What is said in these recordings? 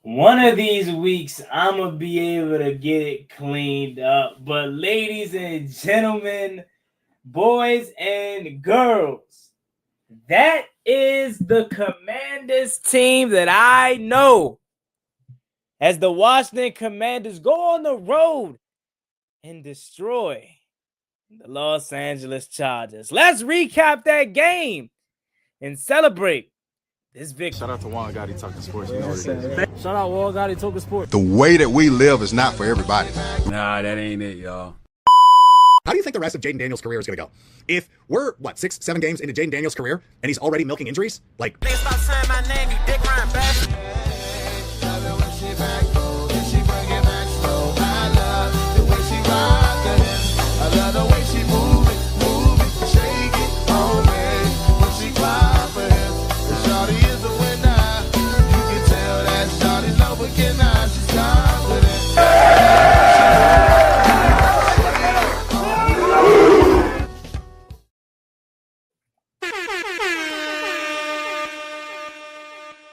One of these weeks, I'm going to be able to get it cleaned up. But, ladies and gentlemen, boys and girls, that is the Commanders team that I know. As the Washington Commanders go on the road and destroy the Los Angeles Chargers. Let's recap that game and celebrate this victory. Shout out to Juan Gotti Talking Sports. You know what it is. Shout out Juan Gotti Talking Sports. The way that we live is not for everybody. Nah, that ain't it, y'all. How do you think the rest of Jaden Daniels' career is going to go? If we're, 6, 7 games into Jaden Daniels' career, and he's already milking injuries? Like...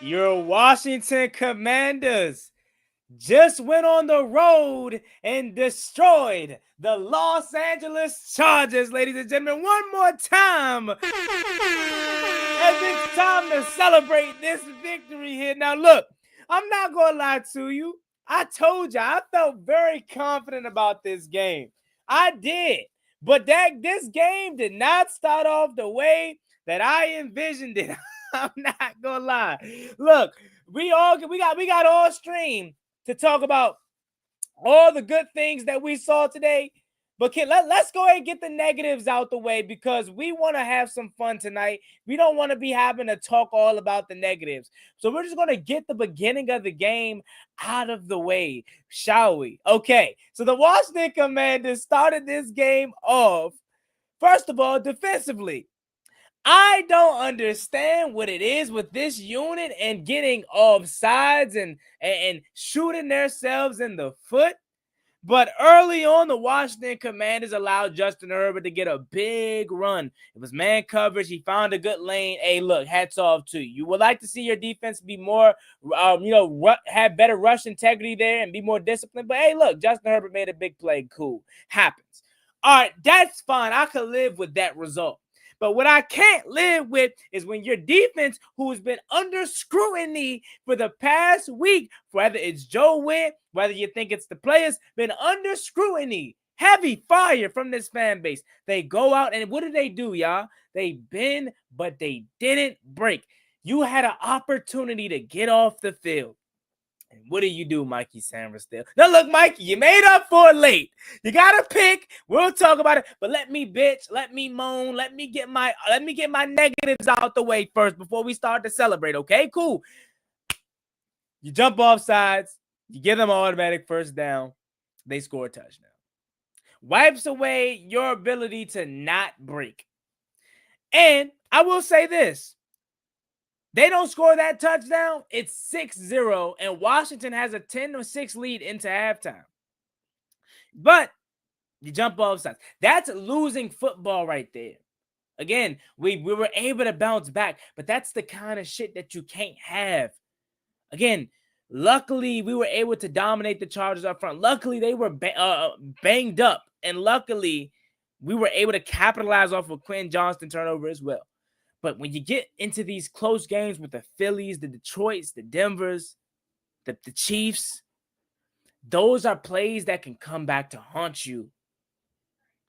Your Washington Commanders just went on the road and destroyed the Los Angeles Chargers, ladies and gentlemen. One more time, as it's time to celebrate this victory here. Now, look, I'm not going to lie to you. I told you, I felt very confident about this game. I did. But this game did not start off the way that I envisioned it. I'm not gonna lie. Look, we got all stream to talk about all the good things that we saw today. But let's go ahead and get the negatives out the way, because we want to have some fun tonight. We don't want to be having to talk all about the negatives. So we're just going to get the beginning of the game out of the way, shall we? Okay, so the Washington Commanders started this game off, first of all, defensively. I don't understand what it is with this unit and getting offsides and shooting themselves in the foot. But early on, the Washington Commanders allowed Justin Herbert to get a big run. It was man coverage. He found a good lane. Hey, look, hats off to you. You would like to see your defense be more, have better rush integrity there and be more disciplined. But hey, look, Justin Herbert made a big play. Cool. Happens. All right, that's fine. I could live with that result. But what I can't live with is when your defense, who has been under scrutiny for the past week, whether it's Joe Witt, whether you think it's the players, been under scrutiny, heavy fire from this fan base. They go out and what do, y'all? They bend, but they didn't break. You had an opportunity to get off the field. And what do, Mikey Sainristil? Now, look, Mikey, you made up for it late. You got to pick. We'll talk about it. But let me bitch. Let me moan. Let me get my negatives out the way first before we start to celebrate, okay? Cool. You jump off sides. You give them an automatic first down. They score a touchdown. Wipes away your ability to not break. And I will say this. They don't score that touchdown, it's 6-0, and Washington has a 10-6 lead into halftime. But you jump off sides. That's losing football right there. Again, we were able to bounce back, but that's the kind of shit that you can't have. Again, luckily, we were able to dominate the Chargers up front. Luckily, they were banged up, and luckily, we were able to capitalize off of Quinn Johnston turnover as well. But when you get into these close games with the Phillies, the Detroits, the Denvers, the Chiefs, those are plays that can come back to haunt you.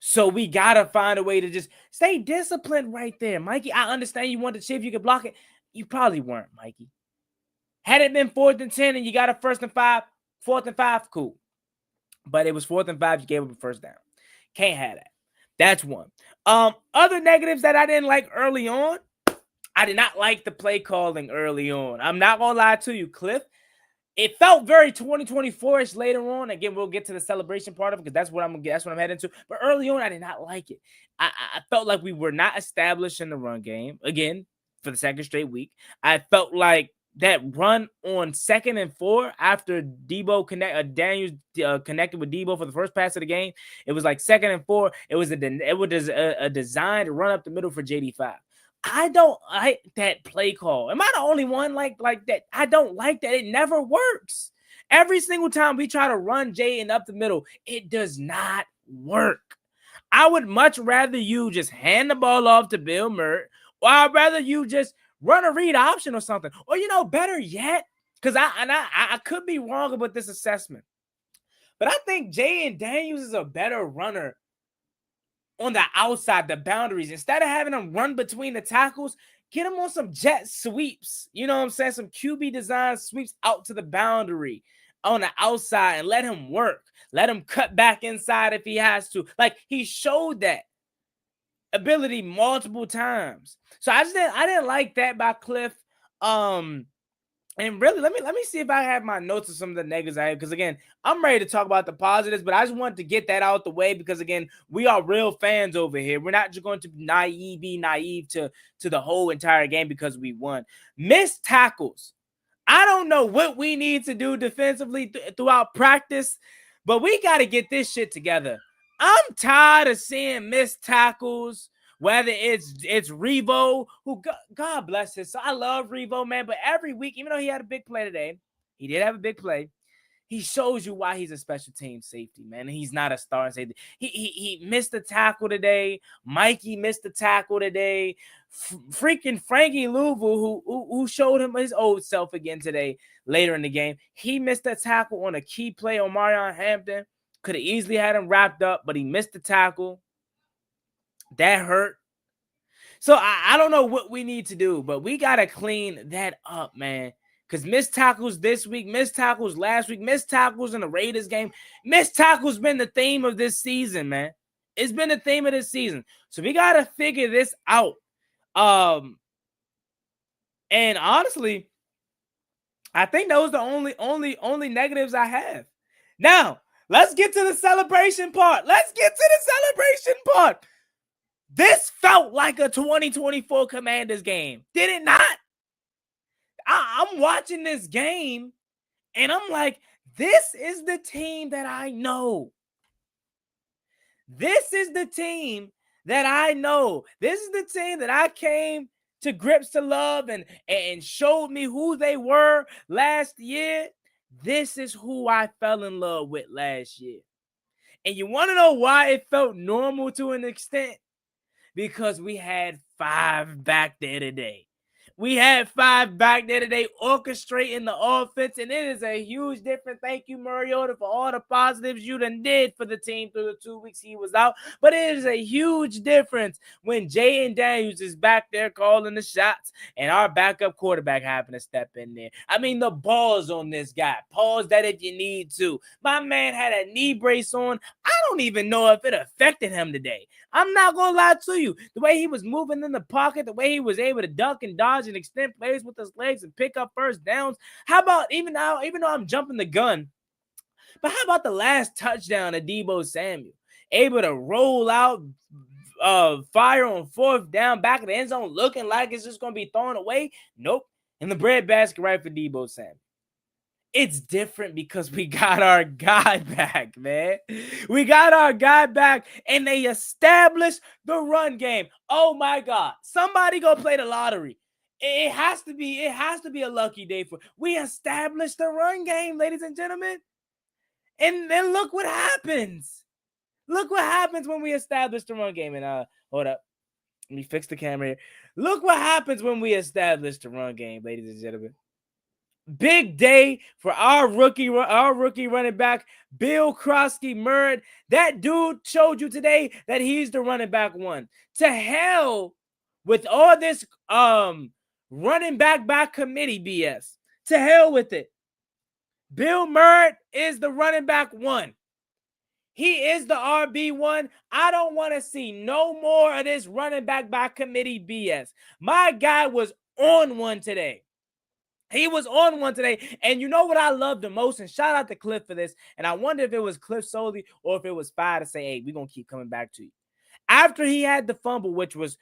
So we got to find a way to just stay disciplined right there. Mikey, I understand you wanted to see if you could block it. You probably weren't, Mikey. Had it been 4th and 10 and you got a 4th and 5, cool. But it was 4th and 5, you gave up a first down. Can't have that. That's one. Other negatives that I didn't like early on, I did not like the play calling early on. I'm not going to lie to you, Cliff. It felt very 2024-ish later on. Again, we'll get to the celebration part of it because that's what I'm heading to. But early on, I did not like it. I felt like we were not established in the run game, again, for the second straight week. I felt like that run on 2nd and 4 after Daniels connected with Debo for the first pass of the game. It was like 2nd and 4. It was a designed run up the middle for JD5. I don't like that play call. Am I the only one like that? I don't like that. It never works. Every single time we try to run Jaden up the middle, it does not work. I would much rather you just hand the ball off to Bill Merritt, or I'd rather you just run a read option or something. Or, better yet, because I could be wrong about this assessment, but I think Jaden Daniels is a better runner on the outside, the boundaries. Instead of having him run between the tackles, get him on some jet sweeps. You know what I'm saying? Some QB design sweeps out to the boundary on the outside and let him work. Let him cut back inside if he has to. Like, he showed that ability multiple times. So I didn't like that by Cliff. And really, let me see if I have my notes of some of the negatives I have. Because again, I'm ready to talk about the positives, but I just wanted to get that out the way because again, we are real fans over here. We're not just going to be naive to the whole entire game because we won. Missed tackles. I don't know what we need to do defensively throughout practice, but we got to get this shit together. I'm tired of seeing missed tackles. Whether it's Revo, who God bless his. So I love Revo, man. But every week, even though he had a big play today, he did have a big play. He shows you why he's a special team safety, man. And he's not a star safety. He missed a tackle today. Mikey missed a tackle today. Freaking Frankie Louisville, who showed him his old self again today, later in the game. He missed a tackle on a key play on Marion Hampton. Could have easily had him wrapped up, but he missed the tackle. That hurt. So I don't know what we need to do, but we got to clean that up, man. Because missed tackles this week, missed tackles last week, missed tackles in the Raiders game. Missed tackles been the theme of this season, man. It's been the theme of this season. So we got to figure this out. And honestly, I think those are the only negatives I have. Now, let's get to the celebration part. This felt like a 2024 Commanders game. Did it not? I'm watching this game, and I'm like, this is the team that I know. This is the team that I know. This is the team that I came to grips to love and showed me who they were last year. This is who I fell in love with last year. And you want to know why it felt normal to an extent? Because we had 5 back there today. We had 5 back there today orchestrating the offense, and it is a huge difference. Thank you, Mariota, for all the positives you done did for the team through the 2 weeks he was out. But it is a huge difference when Jaden Daniels is back there calling the shots and our backup quarterback having to step in there. I mean, the ball's on this guy. Pause that if you need to. My man had a knee brace on. I don't even know if it affected him today. I'm not going to lie to you. The way he was moving in the pocket, the way he was able to dunk and dodge and extend plays with his legs and pick up first downs. How about even though I'm jumping the gun, but how about the last touchdown of Deebo Samuel? Able to roll out, fire on 4th down, back of the end zone, looking like it's just going to be thrown away. Nope. In the breadbasket right for Deebo Samuel. It's different because we got our guy back, man. We got our guy back, and they established the run game. Oh my God! Somebody go play the lottery. It has to be a lucky day for. We established the run game, ladies and gentlemen. And then look what happens. Look what happens when we establish the run game. And hold up, let me fix the camera here. Look what happens when we establish the run game, ladies and gentlemen. Big day for our rookie running back, Bill Krosky Merritt. That dude showed you today that he's the running back one. To hell with all this running back by committee BS. To hell with it. Bill Merritt is the running back one. He is the RB1. I don't want to see no more of this running back by committee BS. My guy was on one today. He was on one today, and you know what I love the most, and shout out to Cliff for this, and I wonder if it was Cliff solely or if it was Spy to say, hey, we're going to keep coming back to you. After he had the fumble, which was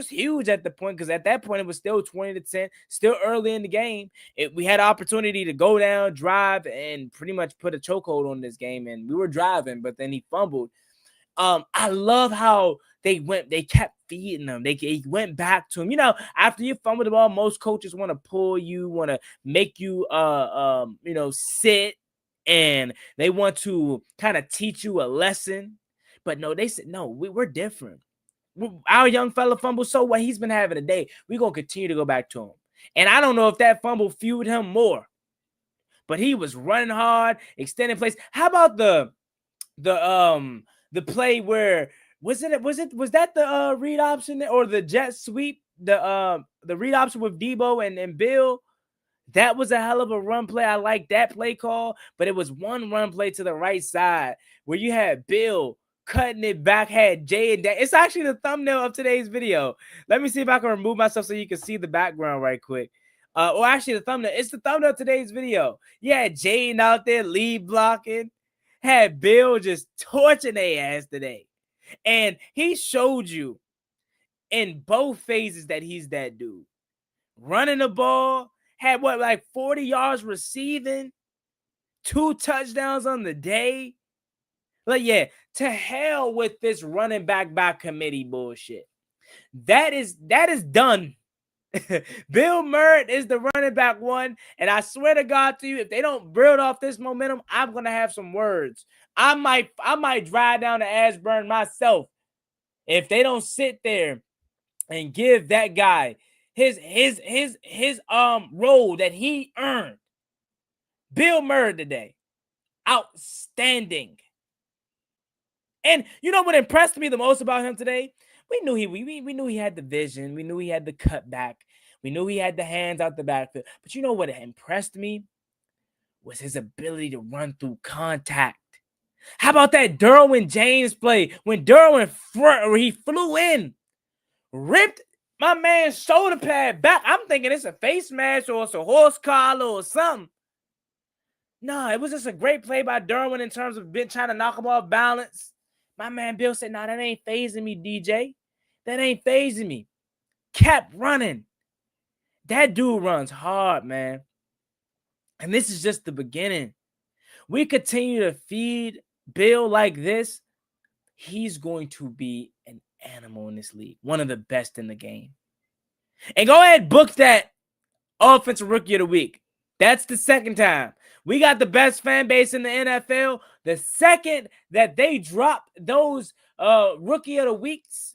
huge at the point, because at that point it was still 20-10, still early in the game. We had opportunity to go down, drive, and pretty much put a chokehold on this game, and we were driving, but then he fumbled. I love how they kept feeding them. They went back to him. You know, after you fumble the ball, most coaches want to pull you, want to make you sit, and they want to kind of teach you a lesson. But no, they said, no, we're different. Our young fella fumbled, so what? He's been having a day. We're going to continue to go back to him. And I don't know if that fumble fueled him more, but he was running hard, extending plays. How about the play where was that the read option or the jet sweep? The read option with Debo and Bill. That was a hell of a run play. I like that play call, but it was one run play to the right side where you had Bill cutting it back, had Jay and Dan. It's actually the thumbnail of today's video. Let me see if I can remove myself so you can see the background right quick. Or actually the thumbnail. It's the thumbnail of today's video. Yeah, Jane out there lead blocking. Had Bill just torching their ass today. And he showed you in both phases that he's that dude. Running the ball, had like 40 yards receiving, 2 touchdowns on the day. Like, yeah, to hell with this running back by committee bullshit. That is done. Bill Merritt is the running back one, and I swear to God to you, if they don't build off this momentum, I'm gonna have some words. I might drive down to Ashburn myself if they don't sit there and give that guy his role that he earned. Bill Merritt today, outstanding. And you know what impressed me the most about him today? We knew he had the vision. We knew he had the cutback. We knew he had the hands out the backfield. But you know what impressed me was his ability to run through contact. How about that Derwin James play when Derwin he flew in, ripped my man's shoulder pad back? I'm thinking it's a face mask or it's a horse collar or something. No, it was just a great play by Derwin in terms of trying to knock him off balance. My man Bill said, nah, that ain't phasing me, DJ. That ain't phasing me. Kept running. That dude runs hard, man. And this is just the beginning. We continue to feed Bill like this, he's going to be an animal in this league. One of the best in the game. And go ahead, book that Offensive Rookie of the Week. That's the second time. We got the best fan base in the NFL. The second that they drop those Rookie of the Weeks,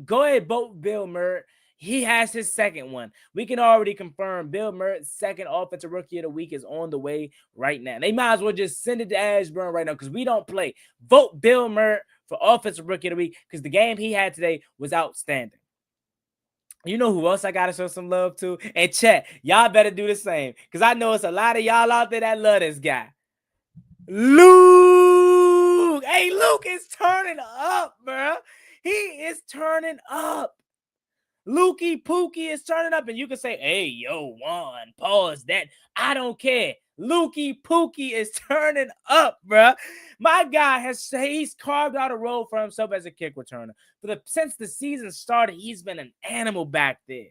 go ahead, vote Bill Merritt. He has his second one. We can already confirm Bill Merritt's second Offensive Rookie of the Week is on the way right now. They might as well just send it to Ashburn right now because we don't play. Vote Bill Merritt for Offensive Rookie of the Week because the game he had today was outstanding. You know who else I got to show some love to? And chat, y'all better do the same because I know it's a lot of y'all out there that love this guy. Luke! Hey, Luke is turning up, bro. He is turning up. Lukey Pookie is turning up, and you can say, hey, yo, Juan, pause that. I don't care. Lukey Pookie is turning up, bruh. My guy he's carved out a role for himself as a kick returner. Since the season started, he's been an animal back there.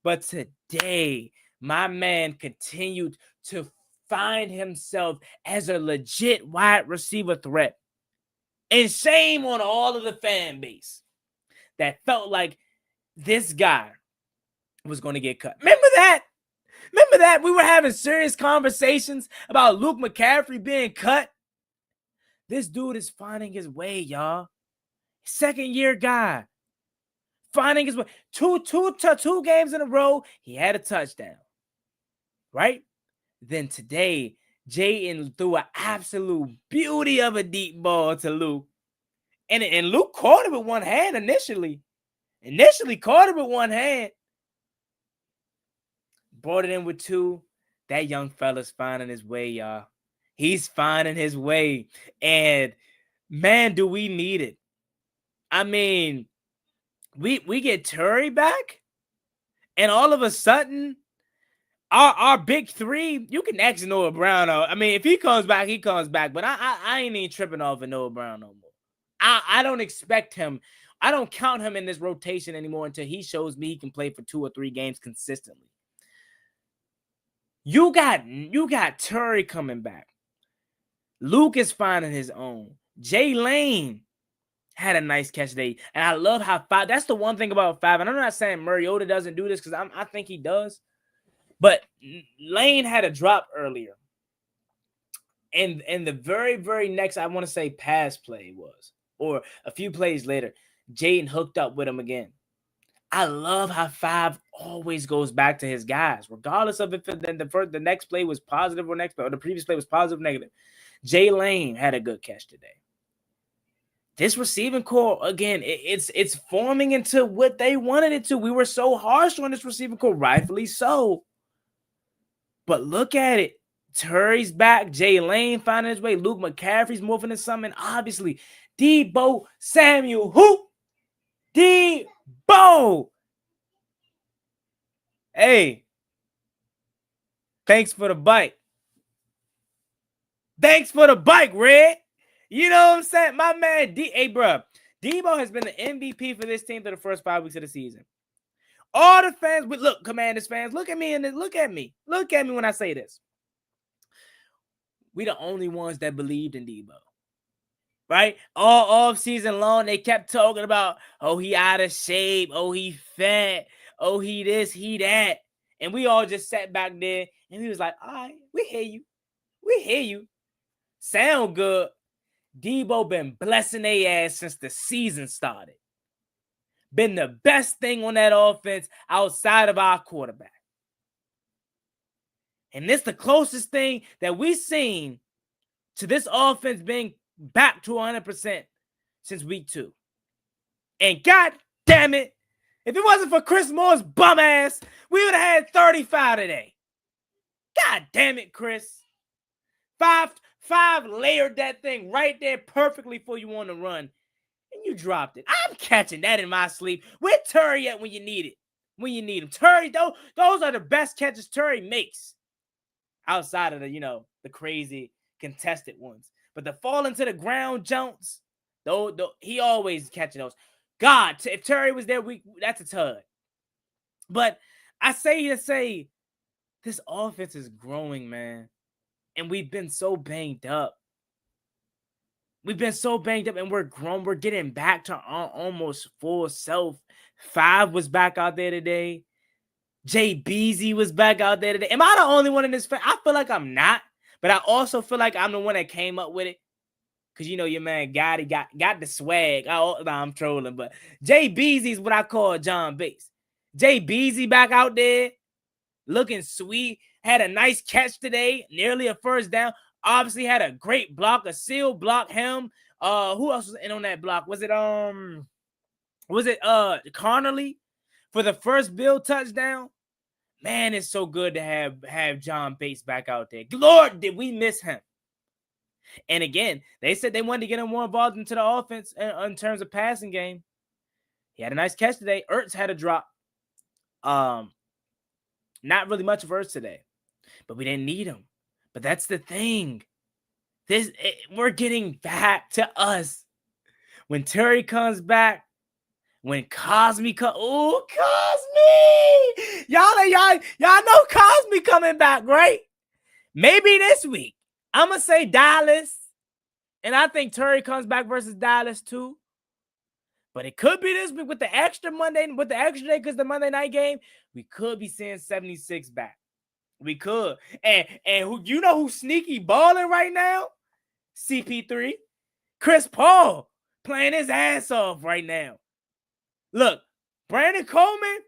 But today, my man continued to find himself as a legit wide receiver threat. And shame on all of the fan base that felt like this guy was going to get cut. Remember that? We were having serious conversations about Luke McCaffrey being cut. This dude is finding his way, y'all. Second-year guy. Finding his way. Two games in a row, he had a touchdown. Right? Then today, Jayden threw an absolute beauty of a deep ball to Luke. And Luke caught it with one hand initially. Caught it with one hand. Brought it in with two. That young fella's finding his way, y'all. He's finding his way. And, man, do we need it. I mean, we get Terry back. And all of a sudden, our big three, you can X Noah Brown out. I mean, if he comes back, he comes back. But I ain't even tripping off of Noah Brown no more. I don't expect him. I don't count him in this rotation anymore until he shows me he can play for 2 or 3 games consistently. You got Terry coming back. Luke is finding his own. Jay Lane had a nice catch today. And I love how Five, that's the one thing about Five. And I'm not saying Mariota doesn't do this because I think he does. But Lane had a drop earlier. And the very, very next, I want to say pass play was, or a few plays later, Jaden hooked up with him again. I love how Five always goes back to his guys, regardless of if the next play was positive or the previous play was positive or negative. Jay Lane had a good catch today. This receiving core, again, it's forming into what they wanted it to. We were so harsh on this receiving core, rightfully so. But look at it. Terry's back. Jay Lane finding his way. Luke McCaffrey's moving to something. Obviously, Debo Samuel. Who? Debo. Hey. Thanks for the bike. Thanks for the bike, Red. You know what I'm saying? My man, hey, bro. Debo has been the MVP for this team for the first 5 weeks of the season. All the fans, look, Commanders fans, look at me and look at me. Look at me when I say this. We the only ones that believed in Debo, right? All off season long, they kept talking about, oh, he out of shape, oh, he fat, oh, he this, he that. And we all just sat back there and we was like, all right, we hear you. We hear you. Sound good. Debo been blessing their ass since the season started. Been the best thing on that offense outside of our quarterback. And this the closest thing that we've seen to this offense being back to 100% since week 2. And God damn it, if it wasn't for Chris Moore's bum ass, we would have had 35 today. God damn it, Chris. Five layered that thing right there perfectly for you on the run. And you dropped it. I'm catching that in my sleep. Where Terry at when you need it? When you need him. Terry, those are the best catches Terry makes. Outside of the crazy contested ones. But the fall into the ground jumps, though he always catching those. God, if Terry was there, that's a tud. But I say to say, this offense is growing, man. And we've been so banged up. We've been so banged up and we're grown. We're getting back to our almost full self. Five was back out there today. Jay Beezy was back out there today. Am I the only one in this? I feel like I'm not, but I also feel like I'm the one that came up with it. Because, your man Gotti got the swag. I'm trolling, but Jay Beezy is what I call John Bates. Jay Beezy back out there looking sweet. Had a nice catch today, nearly a first down. Obviously had a great block, a seal block him. Who else was in on that block? Was it Connolly for the first Bill touchdown? Man, it's so good to have John Bates back out there. Lord, did we miss him? And again, they said they wanted to get him more involved into the offense in terms of passing game. He had a nice catch today. Ertz had a drop. Not really much of Ertz today, but we didn't need him. But that's the thing. We're getting back to us. When Terry comes back, when Cosme comes, Cosme! Y'all know Cosme coming back, right? Maybe this week. I'm gonna say Dallas, and I think Terry comes back versus Dallas too. But it could be this week with the extra day because the Monday night game. We could be seeing 76 back. We could, and who's sneaky balling right now? CP3, Chris Paul playing his ass off right now. Look, Brandon Coleman,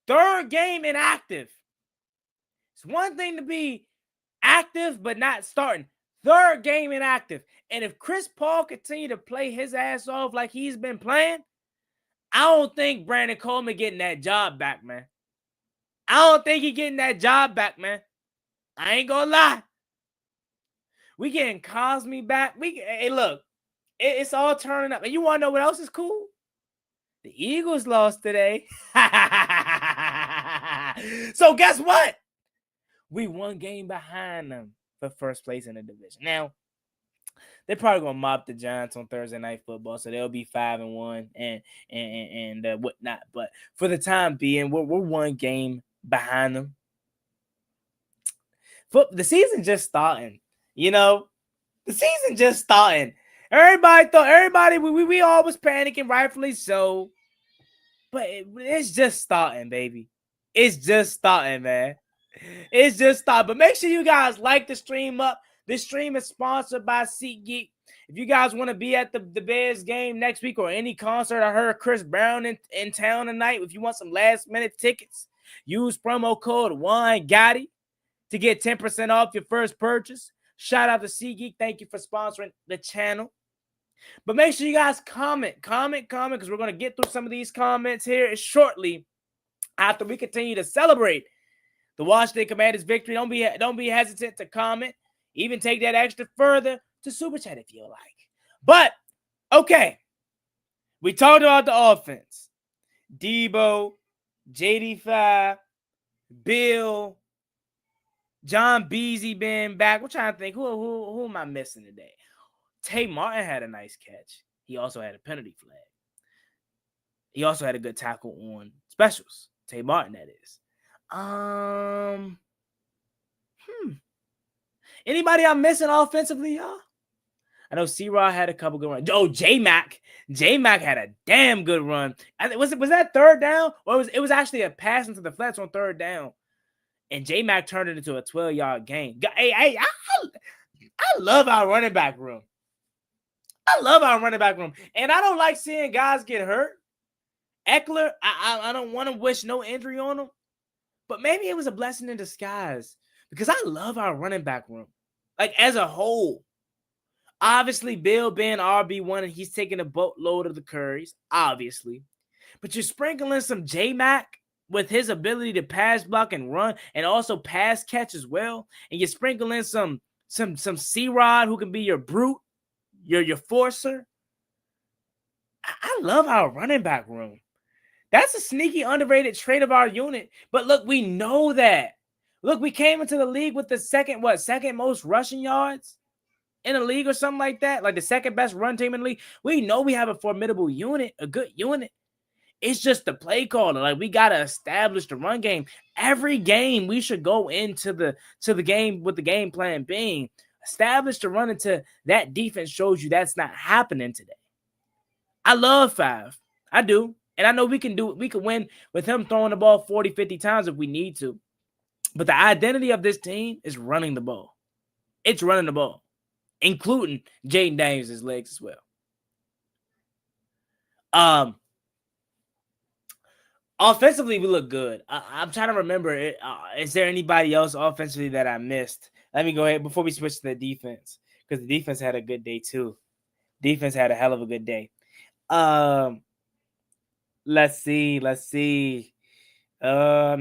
3rd game inactive. It's one thing to be active but not starting. 3rd game inactive. And if Chris Paul continue to play his ass off like he's been playing, I don't think Brandon Coleman getting that job back, man. I don't think he getting that job back, man. I ain't gonna lie. We getting Cosme back. Hey, look, it's all turning up. And you want to know what else is cool? The Eagles lost today. So guess what? We 1 game behind them for first place in the division. Now, they're probably gonna mop the Giants on Thursday Night Football, so they'll be 5-1 and whatnot. But for the time being, we're 1 game behind them. The season just starting. The season just starting. We all was panicking, rightfully so. But it's just starting, baby. It's just starting, man. It's just starting. But make sure you guys like the stream up. This stream is sponsored by SeatGeek. If you guys want to be at the Bears game next week or any concert, I heard Chris Brown in town tonight. If you want some last-minute tickets, use promo code juangottibusiness to get 10% off your first purchase. Shout out to SeatGeek. Thank you for sponsoring the channel. But make sure you guys comment, because we're going to get through some of these comments here shortly after we continue to celebrate the Washington Commanders' victory. Don't be hesitant to comment. Even take that extra further to Super Chat if you like. But, okay. We talked about the offense. Debo, JD5, Bill, John Beasley being back. We're trying to think, who am I missing today? Tay Martin had a nice catch. He also had a penalty flag. He also had a good tackle on specials. Tay Martin, that is. Anybody I'm missing offensively, y'all? I know C-Rod had a couple good runs. Oh, J-Mac. J-Mac had a damn good run. Was that third down? Or it was actually a pass into the flats on third down. And J-Mac turned it into a 12-yard gain. Hey, I love our running back room. And I don't like seeing guys get hurt. Eckler, I don't want to wish no injury on him. But maybe it was a blessing in disguise. Because I love our running back room. Like, as a whole. Obviously, Bill being RB1 and he's taking a boatload of the Currys. Obviously. But you're sprinkling some J-Mac with his ability to pass block and run and also pass catch as well. And you're sprinkling some C-Rod who can be your brute, your forcer. I love our running back room. That's a sneaky underrated trait of our unit. But look, we know that. Look, we came into the league with the second most rushing yards in the league or something like that. Like the second best run team in the league. We know we have a formidable unit, a good unit. It's just the play caller. Like, we got to establish the run game. Every game we should go into the game with the game plan being establish the run until that defense shows you that's not happening today. I love Five. I do. And I know we can do it. We can win with him throwing the ball 40, 50 times if we need to. But the identity of this team is running the ball. It's running the ball, including Jaden Daniels' legs as well. Offensively, we look good. I'm trying to remember. Is there anybody else offensively that I missed? Let me go ahead before we switch to the defense, because the defense had a good day too. Defense had a hell of a good day. Let's see. I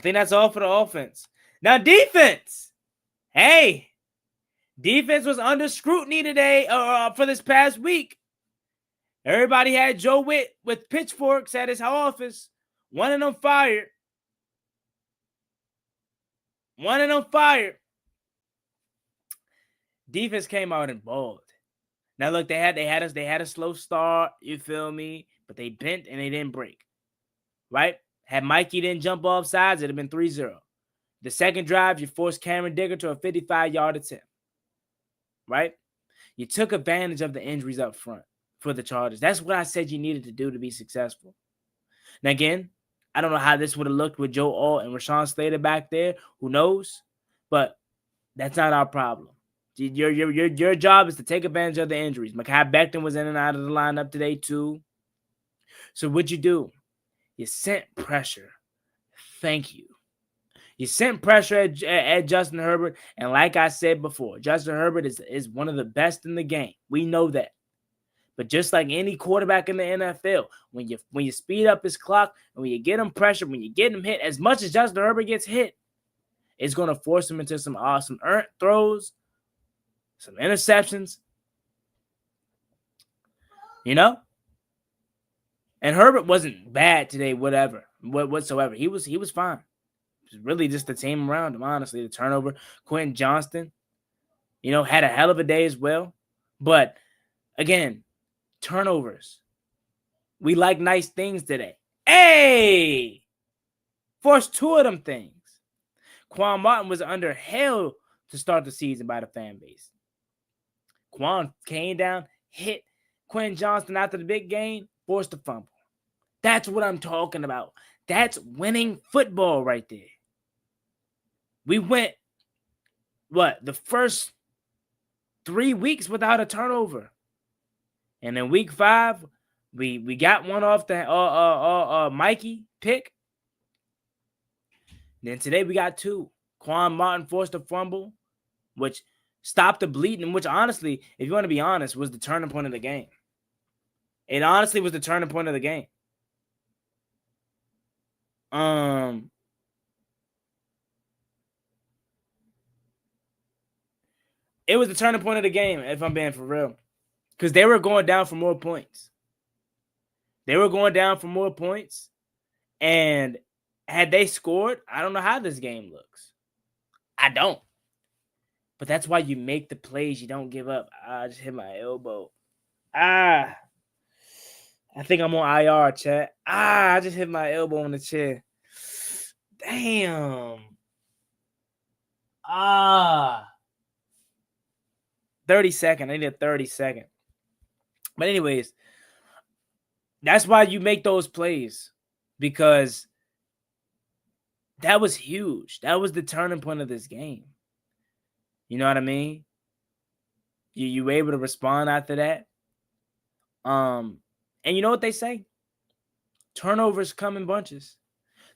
think that's all for the offense. Now, defense. Hey, defense was under scrutiny today for this past week. Everybody had Joe Witt with pitchforks at his office. One of them fired. Defense came out and balled. Now look, they had a slow start, you feel me? But they bent and they didn't break. Right? Had Mikey didn't jump off sides, it'd have been 3-0. The second drive, you forced Cameron Digger to a 55-yard attempt. Right? You took advantage of the injuries up front for the Chargers. That's what I said you needed to do to be successful. Now again, I don't know how this would have looked with Joe Alt and Rashawn Slater back there. Who knows? But that's not our problem. Your job is to take advantage of the injuries. Mekhi Becton was in and out of the lineup today too. So what'd you do? You sent pressure. Thank you. You sent pressure at Justin Herbert. And like I said before, Justin Herbert is one of the best in the game. We know that. But just like any quarterback in the NFL, when you speed up his clock and when you get him pressure, when you get him hit, as much as Justin Herbert gets hit, it's going to force him into some awesome throws, some interceptions. You know? And Herbert wasn't bad today, whatsoever. He was fine. It was really just the team around him, honestly. The turnover. Quentin Johnston, had a hell of a day as well. But, again, turnovers. We like nice things today. Hey! Forced 2 of them things. Quan Martin was under hell to start the season by the fan base. Quan came down, hit Quentin Johnston after the big game, forced a fumble. That's what I'm talking about. That's winning football right there. We went, the first 3 weeks without a turnover. And in week 5, we got one off the Mikey pick. Then today we got 2. Quan Martin forced a fumble, which stopped the bleeding, which honestly, if you want to be honest, was the turning point of the game. It honestly was the turning point of the game. It was the turning point of the game, if I'm being for real. Because they were going down for more points. And had they scored, I don't know how this game looks. I don't. But that's why you make the plays. You don't give up. I just hit my elbow. I think I'm on IR, chat. I just hit my elbow on the chair. Damn. 30 second. I need a 30 second. But anyways, that's why you make those plays. Because that was huge. That was the turning point of this game. You know what I mean? You were able to respond after that. And you know what they say? Turnovers come in bunches.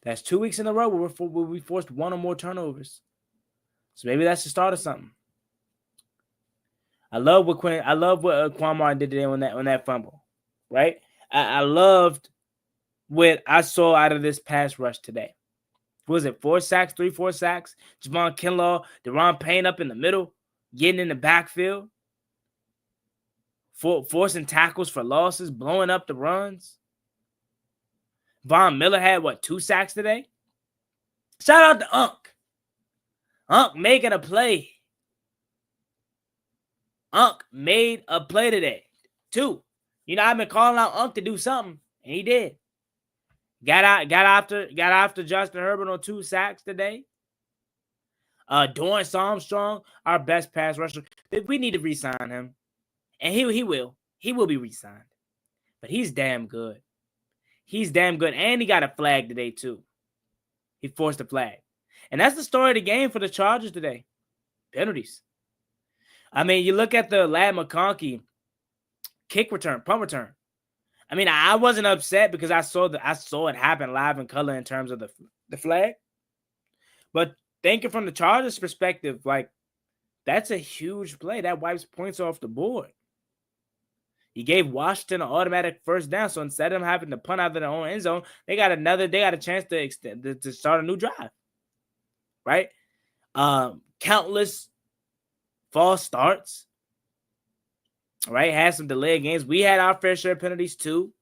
That's 2 weeks in a row where we forced one or more turnovers. So maybe that's the start of something. I love what Quan Martin did today on that fumble, right? I loved what I saw out of this pass rush today. What was it? 4 sacks, 4 sacks. Javon Kinlaw, Deron Payne up in the middle, getting in the backfield, forcing tackles for losses, blowing up the runs. Von Miller had 2 sacks today? Shout out to Unk. Unk making a play. Unk made a play today. 2. You know, I've been calling out Unk to do something, and he did. Got after Justin Herbert on 2 sacks today. Dorrance Armstrong, our best pass rusher. We need to re-sign him. And he will. He will be re-signed. But he's damn good. And he got a flag today, too. He forced a flag. And that's the story of the game for the Chargers today. Penalties. I mean, you look at the Ladd McConkey punt return. I mean, I wasn't upset because I saw it happen live in color in terms of the flag. But thinking from the Chargers' perspective, that's a huge play. That wipes points off the board. He gave Washington an automatic first down. So instead of them having to punt out of their own end zone, they got a chance to extend to start a new drive. Right? Countless false starts. Right? Had some delayed games. We had our fair share of penalties too.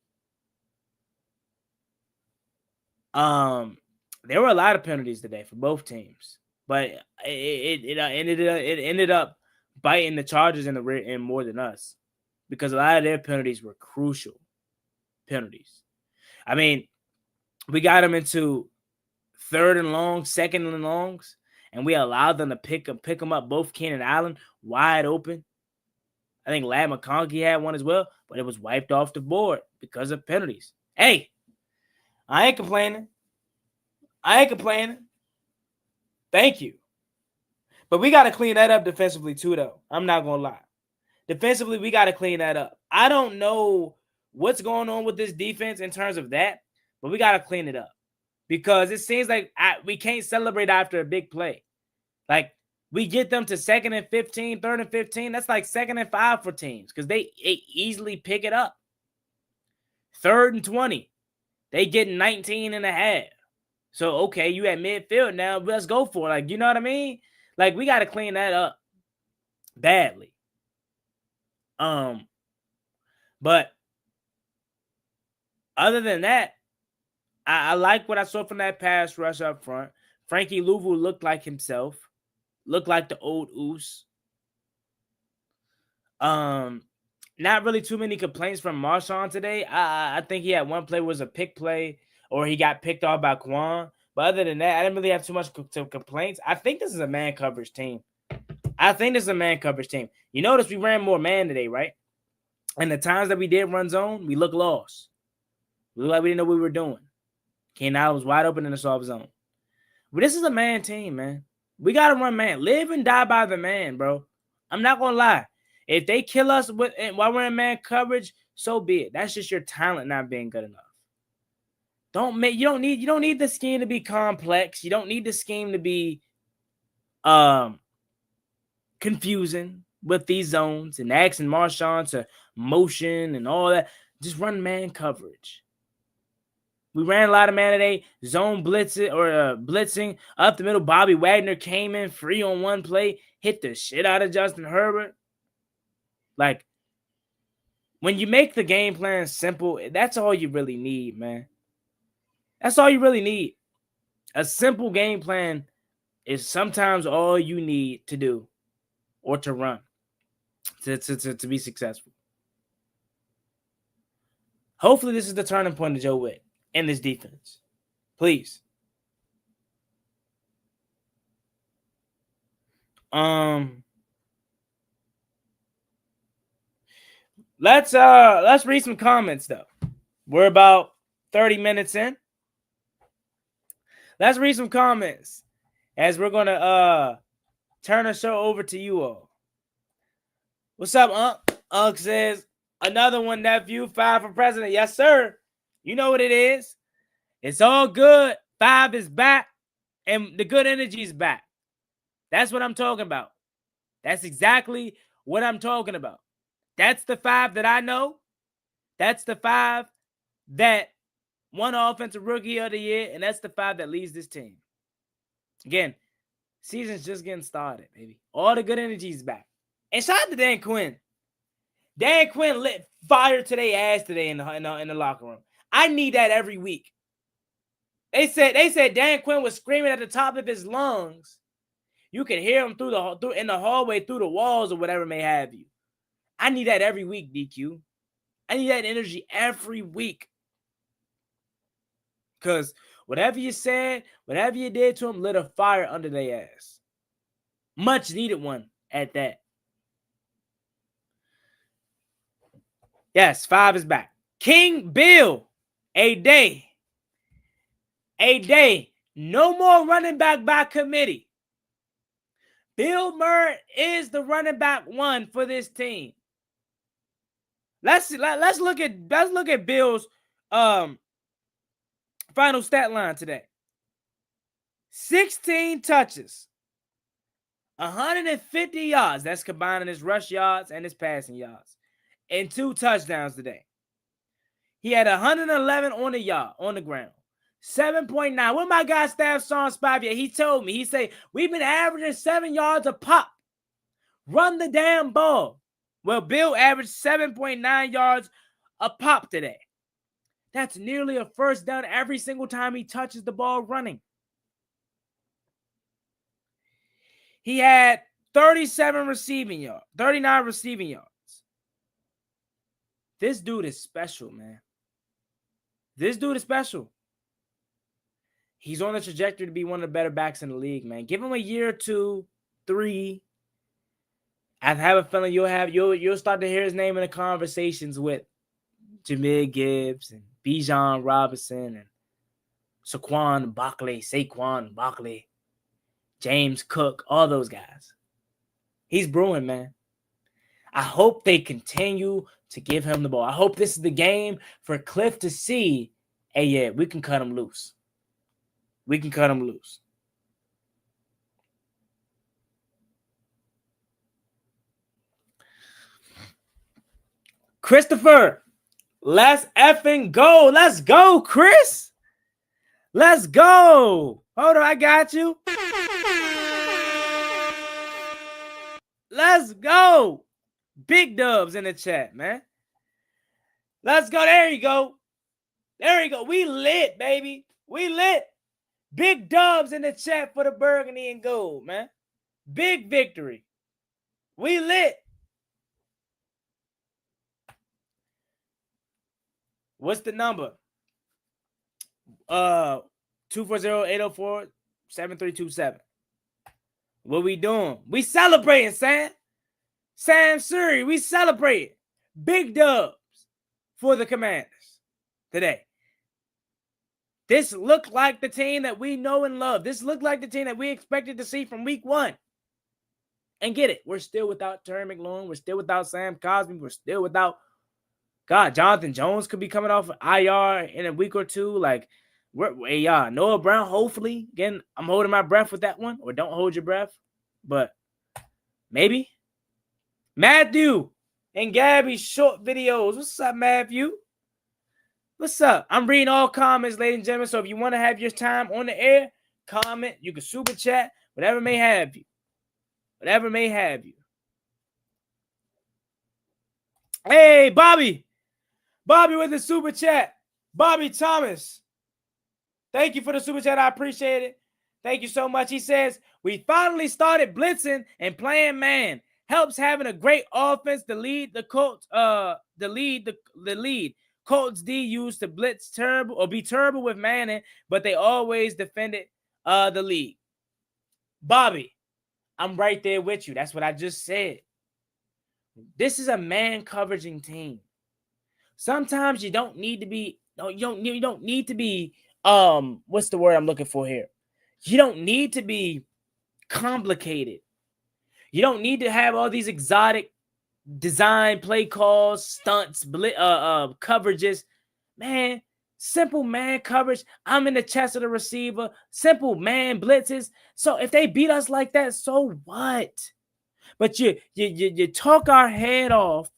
There were a lot of penalties today for both teams. But it ended up biting the Chargers in the rear end more than us. Because a lot of their penalties were crucial penalties. I mean, we got them into 3rd and long, 2nd and longs, and we allowed them to pick them up, both Keenan Allen, wide open. I think Ladd McConkey had one as well, but it was wiped off the board because of penalties. Hey, I ain't complaining. Thank you. But we got to clean that up defensively too, though. I'm not going to lie. Defensively, we got to clean that up. I don't know what's going on with this defense in terms of that, but we got to clean it up because it seems like we can't celebrate after a big play. Like, we get them to 2nd and 15, 3rd and 15. That's like 2nd and 5 for teams because they easily pick it up. 3rd and 20. They get 19 and a half. So, okay, you at midfield now. Let's go for it. Like, you know what I mean? Like, we got to clean that up badly. But other than that, I like what I saw from that pass rush up front. Frankie Louvu looked like himself, looked like the old Oos. Not really too many complaints from Marshawn today. I think he had one play was a pick play, or he got picked off by Quan. But other than that, I didn't really have too much complaints. I think this is a man coverage team. You notice we ran more man today, right? And the times that we did run zone, we look lost. We look like we didn't know what we were doing. Keenan Allen was wide open in the soft zone. But this is a man team, man. We got to run man. Live and die by the man, bro. I'm not going to lie. If they kill us while we're in man coverage, so be it. That's just your talent not being good enough. You don't need the scheme to be complex. You don't need the scheme to be confusing with these zones and asking Marshawn to motion and all that. Just run man coverage. We ran a lot of man today, zone blitzing up the middle. Bobby Wagner came in free on one play, hit the shit out of Justin Herbert. Like, when you make the game plan simple, that's all you really need, man. That's all you really need. A simple game plan is sometimes all you need to do or to run to be successful. Hopefully this is the turning point of Joe Witt in this defense. Please. Let's read some comments though. We're about 30 minutes in. Let's read some comments as we're gonna turn the show over to you all. What's up, Unc? Unc says, another one, nephew. 5 for president. Yes, sir. You know what it is. It's all good. 5 is back, and the good energy is back. That's what I'm talking about. That's exactly what I'm talking about. That's the 5 that I know. That's the 5 that won Offensive Rookie of the Year, and that's the 5 that leads this team. Again, season's just getting started, baby. All the good energy is back. And shout out to Dan Quinn. Dan Quinn lit fire to their ass today in the locker room. I need that every week. They said Dan Quinn was screaming at the top of his lungs. You can hear him through in the hallway, through the walls, or whatever may have you. I need that every week, DQ. I need that energy every week. Because whatever you said, whatever you did to him, lit a fire under their ass. Much needed one at that. Yes, 5 is back. King Bill, a day. No more running back by committee. Bill Merritt is the running back 1 for this team. Let's look at Bill's final stat line today. 16 touches, 150 yards. That's combining his rush yards and his passing yards. And 2 touchdowns today. He had 111 on the ground. 7.9. What my guy Staff Sean Spivey, he told me, he said, we've been averaging 7 yards a pop. Run the damn ball. Well, Bill averaged 7.9 yards a pop today. That's nearly a first down every single time he touches the ball running. He had 39 receiving yards. This dude is special, man. This dude is special. He's on the trajectory to be one of the better backs in the league, man. Give him a year or 2, 3. I have a feeling you'll start to hear his name in the conversations with Jameer Gibbs and Bijan Robinson and Saquon Barkley, James Cook, all those guys. He's brewing, man. I hope they continue to give him the ball. I hope this is the game for Cliff to see, hey, yeah, we can cut him loose. Christopher, let's effing go. Let's go, Chris. Let's go. Hold on, I got you. Let's go. Big dubs in the chat, man. Let's go. There you go. We lit, baby. We lit. Big dubs in the chat for the burgundy and gold, man. Big victory. We lit. What's the number? 240-804-7327. What we doing? We celebrating, Sam. Sam Suri, we celebrating. Big dubs for the Commanders today. This looked like the team that we know and love. This looked like the team that we expected to see from week 1. And get it, we're still without Terry McLaurin. We're still without Sam Cosmi. We're still without, God, Jonathan Jones could be coming off IR in a week or two. Like, Noah Brown, hopefully. Again, I'm holding my breath with that one. Or don't hold your breath. But maybe. Matthew and Gabby's short videos. What's up, Matthew? What's up? I'm reading all comments, ladies and gentlemen. So if you want to have your time on the air, comment. You can super chat. Whatever may have you. Whatever may have you. Hey, Bobby. Bobby with the super chat. Bobby Thomas. Thank you for the super chat. I appreciate it. Thank you so much. He says, we finally started blitzing and playing man. Helps having a great offense to lead the Colts. The lead. Colts D used to blitz terrible or be terrible with Manning, but they always defended the league. Bobby, I'm right there with you. That's what I just said. This is a man coveraging team. Sometimes you don't need to be. You don't need to be. What's the word I'm looking for here? You don't need to be complicated. You don't need to have all these exotic design play calls, stunts, coverages. Man, simple man coverage. I'm in the chest of the receiver. Simple man blitzes. So if they beat us like that, so what? But you talk our head off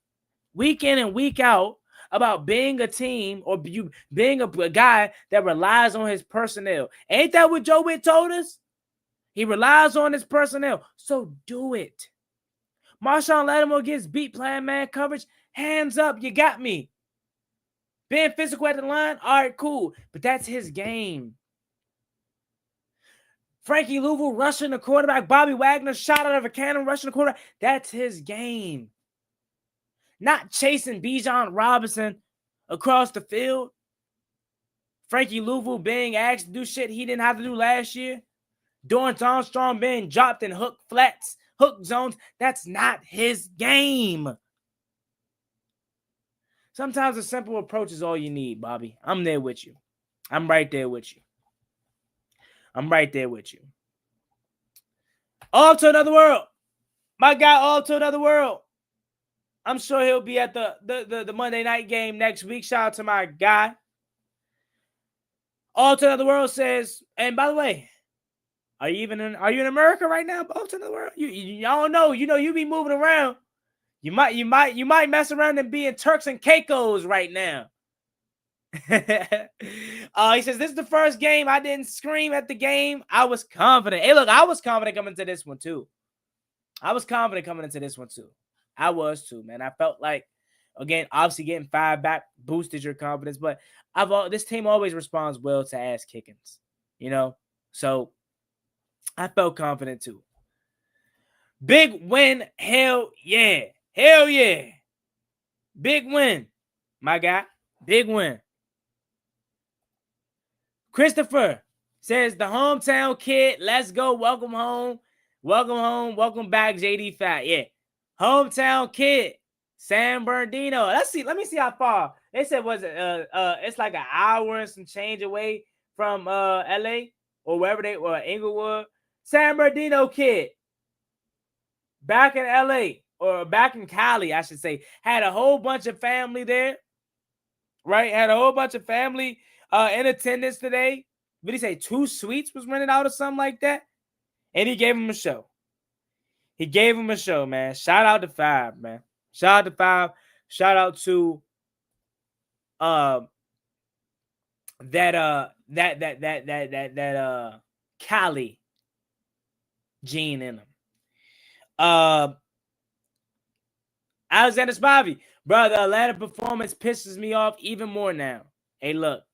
week in and week out about being a team or you being a guy that relies on his personnel. Ain't that what Joe Witt told us? He relies on his personnel. So do it. Marshawn Lattimore gets beat playing man coverage. Hands up, you got me. Being physical at the line, all right, cool. But that's his game. Frankie Louisville rushing the quarterback. Bobby Wagner shot out of a cannon rushing the quarterback. That's his game. Not chasing Bijan Robinson across the field. Frankie Louisville being asked to do shit he didn't have to do last year. Dorrance Armstrong being dropped in hook flats, hook zones. That's not his game. Sometimes a simple approach is all you need, Bobby. I'm there with you. I'm right there with you. I'm right there with you. Off to another world. My guy, off to another world. I'm sure he'll be at the Monday night game next week. Shout out to my guy. All to another world says, and by the way, are you in America right now? All to another world. I don't know. You know, you be moving around. You might mess around and be in Turks and Caicos right now. He says, this is the first game I didn't scream at the game. I was confident. Hey, look, I was confident coming into this one too. I was too, man. I felt like, again, obviously getting 5 back boosted your confidence, but this team always responds well to ass kickings, you know? So I felt confident too. Big win. Hell yeah. Hell yeah. Big win, my guy. Big win. Christopher says, the hometown kid, let's go. Welcome home. Welcome home. Welcome back, JD Fat. Yeah. Hometown kid, San Bernardino. Let me see how far. They said, was it it's like an hour and some change away from LA or wherever they were, Inglewood. San Bernardino kid. Back in LA or back in Cali, I should say. Had a whole bunch of family there. Right? Had a whole bunch of family in attendance today. What did he say? 2 suites was rented out or something like that. And he gave him a show. He gave him a show, man. Shout out to 5, man. Shout out to 5. Shout out to that Cali gene in him. Alexander Spivey, bro, the Atlanta performance pisses me off even more now. Hey, look,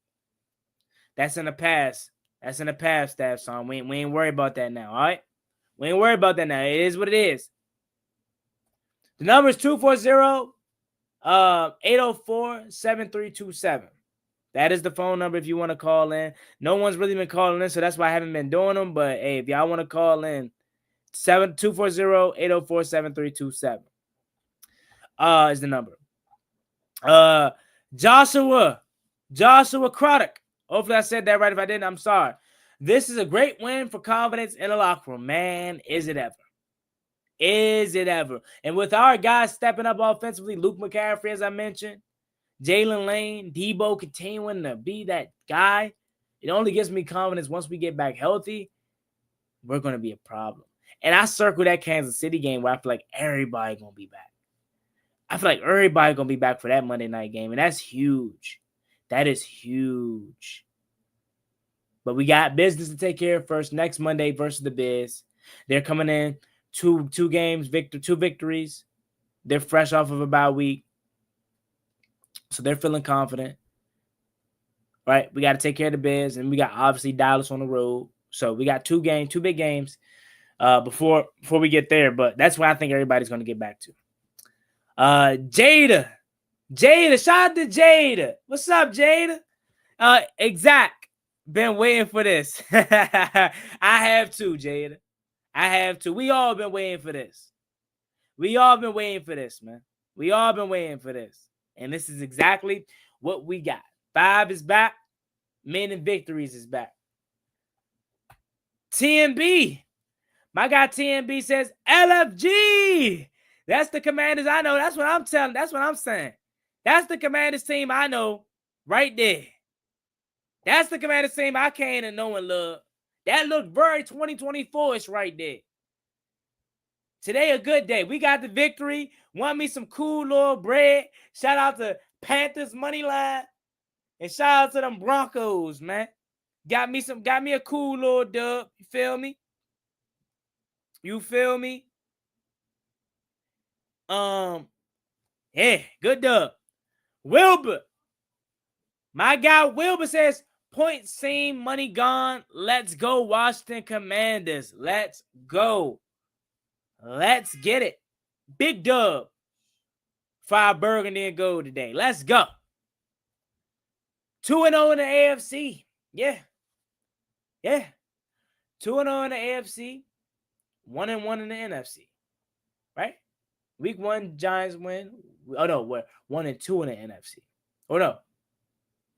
that's in the past. That's in the past, Staff Song. We ain't worried about that now, all right? We ain't worried about that now. It is what it is. The number is 240-804-7327. That is the phone number if you want to call in. No one's really been calling in, so that's why I haven't been doing them. But, hey, if y'all want to call in, 240-804-7327 is the number. Joshua Craddock. Hopefully I said that right. If I didn't, I'm sorry. This is a great win for confidence in the locker room. Man, is it ever. Is it ever. And with our guys stepping up offensively, Luke McCaffrey, as I mentioned, Jalen Lane, Debo continuing to be that guy, it only gives me confidence once we get back healthy, we're going to be a problem. And I circle that Kansas City game where I feel like everybody going to be back. I feel like everybody going to be back for that Monday night game, and that's huge. That is huge. But we got business to take care of first next Monday versus the Biz. They're coming in two victories. They're fresh off of a bye week. So they're feeling confident. Right? We got to take care of the Biz, and we got obviously Dallas on the road. So we got two big games before we get there. But that's what I think everybody's going to get back to. Jada, shout out to Jada. What's up, Jada? Exact. Been waiting for this. I have to, Jada. I have to. We all been waiting for this. We all been waiting for this, man. We all been waiting for this. And this is exactly what we got. 5 is back. Men and Victories is back. TMB. My guy TMB says LFG. That's the Commanders I know. That's what I'm telling. That's what I'm saying. That's the Commanders team I know right there. That's the Commanders team I came to know and love. That looked very 2024-ish right there. Today, a good day. We got the victory. Won me some cool little bread. Shout out to Panthers money line. And shout out to them Broncos, man. Got me a cool little dub. You feel me? You feel me? Yeah, good dub. Wilbur. My guy Wilbur says, point seen, money gone. Let's go, Washington Commanders. Let's go. Let's get it. Big dub. 5 burgundy and gold today. Let's go. 2-0 in the AFC. Yeah. 2-0 in the AFC. 1-1 in the NFC. Right? Week 1, Giants win. Oh, no. We're 1-2 in the NFC. Oh, no.